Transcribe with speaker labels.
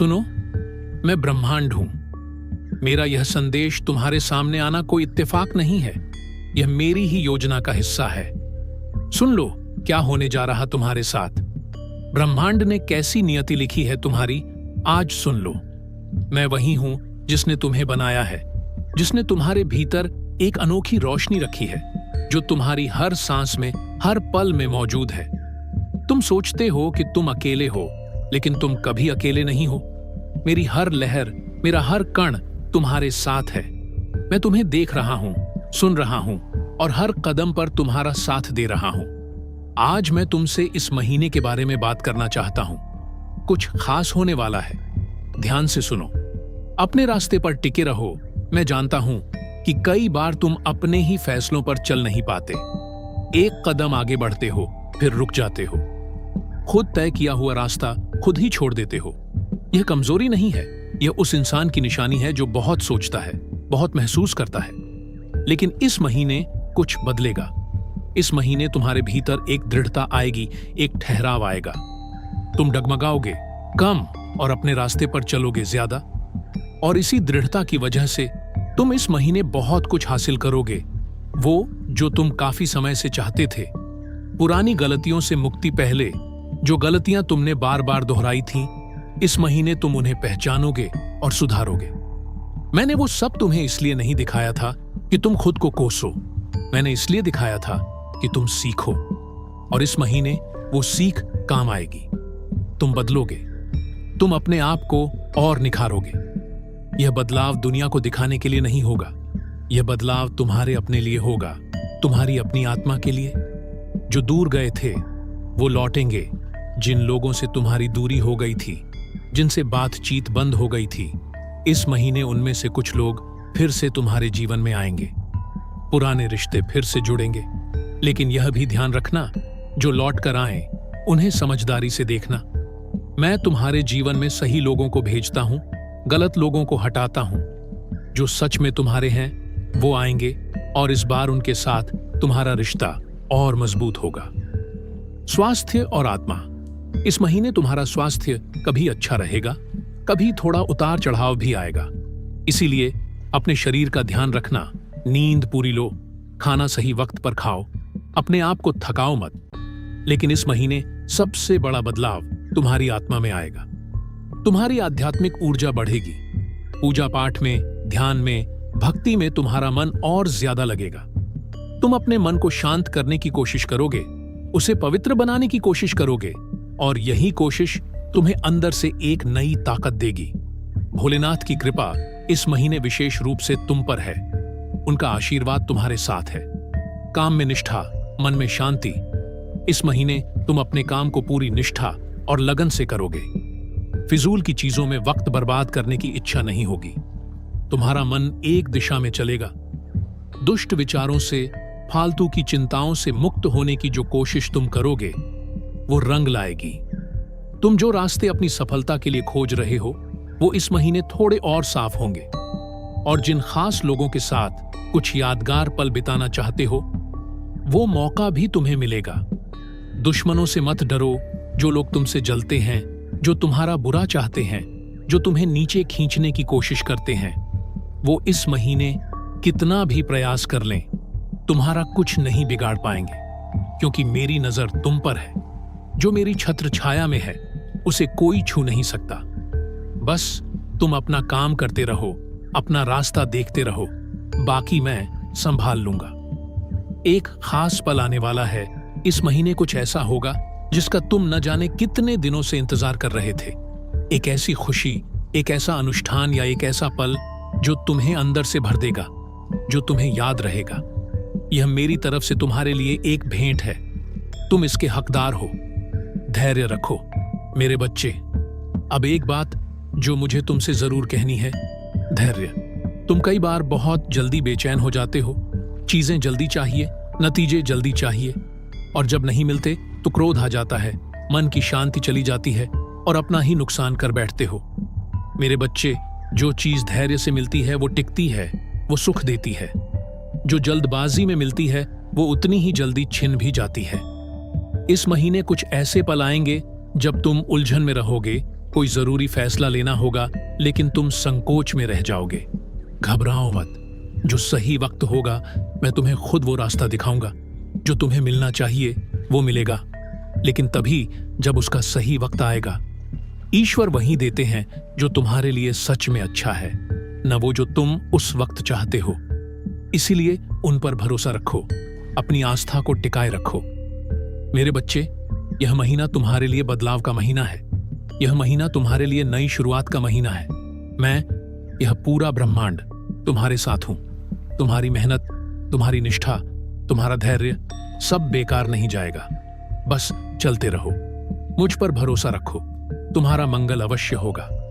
Speaker 1: सुनो, मैं ब्रह्मांड हूं। मेरा यह संदेश तुम्हारे सामने आना कोई इत्तेफाक नहीं है, यह मेरी ही योजना का हिस्सा है। सुन लो क्या होने जा रहा तुम्हारे साथ। ब्रह्मांड ने कैसी नियति लिखी है तुम्हारी, आज सुन लो। मैं वही हूं जिसने तुम्हें बनाया है, जिसने तुम्हारे भीतर एक अनोखी रोशनी रखी है जो तुम्हारी हर सांस में, हर पल में मौजूद है। तुम सोचते हो कि तुम अकेले हो, लेकिन तुम कभी अकेले नहीं हो। मेरी हर लहर, मेरा हर कण तुम्हारे साथ है। मैं तुम्हें देख रहा हूं, सुन रहा हूं और हर कदम पर तुम्हारा साथ दे रहा हूं। आज मैं तुमसे इस महीने के बारे में बात करना चाहता हूं। कुछ खास होने वाला है, ध्यान से सुनो। अपने रास्ते पर टिके रहो। मैं जानता हूं कि कई बार तुम अपने ही फैसलों पर चल नहीं पाते। एक कदम आगे बढ़ते हो, फिर रुक जाते हो। खुद तय किया हुआ रास्ता खुद ही छोड़ देते हो। यह कमजोरी नहीं है, यह उस इंसान की निशानी है जो बहुत सोचता है, बहुत महसूस करता है। लेकिन इस महीने कुछ बदलेगा। इस महीने तुम्हारे भीतर एक दृढ़ता आएगी, एक ठहराव आएगा। तुम डगमगाओगे कम और अपने रास्ते पर चलोगे ज्यादा। और इसी दृढ़ता की वजह से तुम इस महीने बहुत कुछ हासिल करोगे, वो जो तुम काफी समय से चाहते थे। पुरानी गलतियों से मुक्ति पहले, जो गलतियां तुमने बार बार दोहराई थीं, इस महीने तुम उन्हें पहचानोगे और सुधारोगे। मैंने वो सब तुम्हें इसलिए नहीं दिखाया था कि तुम खुद को कोसो, मैंने इसलिए दिखाया था कि तुम सीखो। और इस महीने वो सीख काम आएगी। तुम बदलोगे, तुम अपने आप को और निखारोगे। यह बदलाव दुनिया को दिखाने के लिए नहीं होगा, यह बदलाव तुम्हारे अपने लिए होगा, तुम्हारी अपनी आत्मा के लिए। जो दूर गए थे वो लौटेंगे। जिन लोगों से तुम्हारी दूरी हो गई थी, जिनसे बातचीत बंद हो गई थी, इस महीने उनमें से कुछ लोग फिर से तुम्हारे जीवन में आएंगे। पुराने रिश्ते फिर से जुड़ेंगे। लेकिन यह भी ध्यान रखना, जो लौट कर आए उन्हें समझदारी से देखना। मैं तुम्हारे जीवन में सही लोगों को भेजता हूं, गलत लोगों को हटाता हूं। जो सच में तुम्हारे हैं वो आएंगे और इस बार उनके साथ तुम्हारा रिश्ता और मजबूत होगा। स्वास्थ्य और आत्मा। इस महीने तुम्हारा स्वास्थ्य कभी अच्छा रहेगा, कभी थोड़ा उतार चढ़ाव भी आएगा। इसीलिए अपने शरीर का ध्यान रखना। नींद पूरी लो, खाना सही वक्त पर खाओ, अपने आप को थकाओ मत। लेकिन इस महीने सबसे बड़ा बदलाव तुम्हारी आत्मा में आएगा। तुम्हारी आध्यात्मिक ऊर्जा बढ़ेगी। पूजा पाठ में, ध्यान में, भक्ति में तुम्हारा मन और ज्यादा लगेगा। तुम अपने मन को शांत करने की कोशिश करोगे, उसे पवित्र बनाने की कोशिश करोगे और यही कोशिश तुम्हें अंदर से एक नई ताकत देगी। भोलेनाथ की कृपा इस महीने विशेष रूप से तुम पर है। उनका आशीर्वाद तुम्हारे साथ है। काम में निष्ठा, मन में शांति। इस महीने तुम अपने काम को पूरी निष्ठा और लगन से करोगे। फिजूल की चीजों में वक्त बर्बाद करने की इच्छा नहीं होगी। तुम्हारा मन एक दिशा में चलेगा। दुष्ट विचारों से, फालतू की चिंताओं से मुक्त होने की जो कोशिश तुम करोगे वो रंग लाएगी। तुम जो रास्ते अपनी सफलता के लिए खोज रहे हो वो इस महीने थोड़े और साफ होंगे। और जिन खास लोगों के साथ कुछ यादगार पल बिताना चाहते हो वो मौका भी तुम्हें मिलेगा। दुश्मनों से मत डरो, जो लोग तुमसे जलते हैं, जो तुम्हारा बुरा चाहते हैं, जो तुम्हें नीचे खींचने की कोशिश करते हैं, वो इस महीने कितना भी प्रयास कर लें तुम्हारा कुछ नहीं बिगाड़ पाएंगे, क्योंकि मेरी नजर तुम पर है। जो मेरी छत्र छाया में है उसे कोई छू नहीं सकता। बस तुम अपना काम करते रहो, अपना रास्ता देखते रहो, बाकी मैं संभाल लूंगा। एक खास पल आने वाला है। इस महीने कुछ ऐसा होगा जिसका तुम न जाने कितने दिनों से इंतजार कर रहे थे। एक ऐसी खुशी, एक ऐसा अनुष्ठान या एक ऐसा पल जो तुम्हें अंदर से भर देगा, जो तुम्हें याद रहेगा। यह मेरी तरफ से तुम्हारे लिए एक भेंट है। तुम इसके हकदार हो। धैर्य रखो मेरे बच्चे। अब एक बात जो मुझे तुमसे जरूर कहनी है, धैर्य। तुम कई बार बहुत जल्दी बेचैन हो जाते हो। चीजें जल्दी चाहिए, नतीजे जल्दी चाहिए, और जब नहीं मिलते तो क्रोध आ जाता है, मन की शांति चली जाती है और अपना ही नुकसान कर बैठते हो। मेरे बच्चे, जो चीज धैर्य से मिलती है वो टिकती है, वो सुख देती है। जो जल्दबाजी में मिलती है वो उतनी ही जल्दी छिन भी जाती है। इस महीने कुछ ऐसे पल आएंगे जब तुम उलझन में रहोगे, कोई जरूरी फैसला लेना होगा, लेकिन तुम संकोच में रह जाओगे। घबराओ मत, जो सही वक्त होगा मैं तुम्हें खुद वो रास्ता दिखाऊंगा। जो तुम्हें मिलना चाहिए वो मिलेगा, लेकिन तभी जब उसका सही वक्त आएगा। ईश्वर वही देते हैं जो तुम्हारे लिए सच में अच्छा है, न वो जो तुम उस वक्त चाहते हो। इसीलिए उन पर भरोसा रखो, अपनी आस्था को टिकाए रखो। मेरे बच्चे, यह महीना तुम्हारे लिए बदलाव का महीना है। यह महीना तुम्हारे लिए नई शुरुआत का महीना है। मैं, यह पूरा ब्रह्मांड तुम्हारे साथ हूं। तुम्हारी मेहनत, तुम्हारी निष्ठा, तुम्हारा धैर्य सब बेकार नहीं जाएगा। बस चलते रहो, मुझ पर भरोसा रखो, तुम्हारा मंगल अवश्य होगा।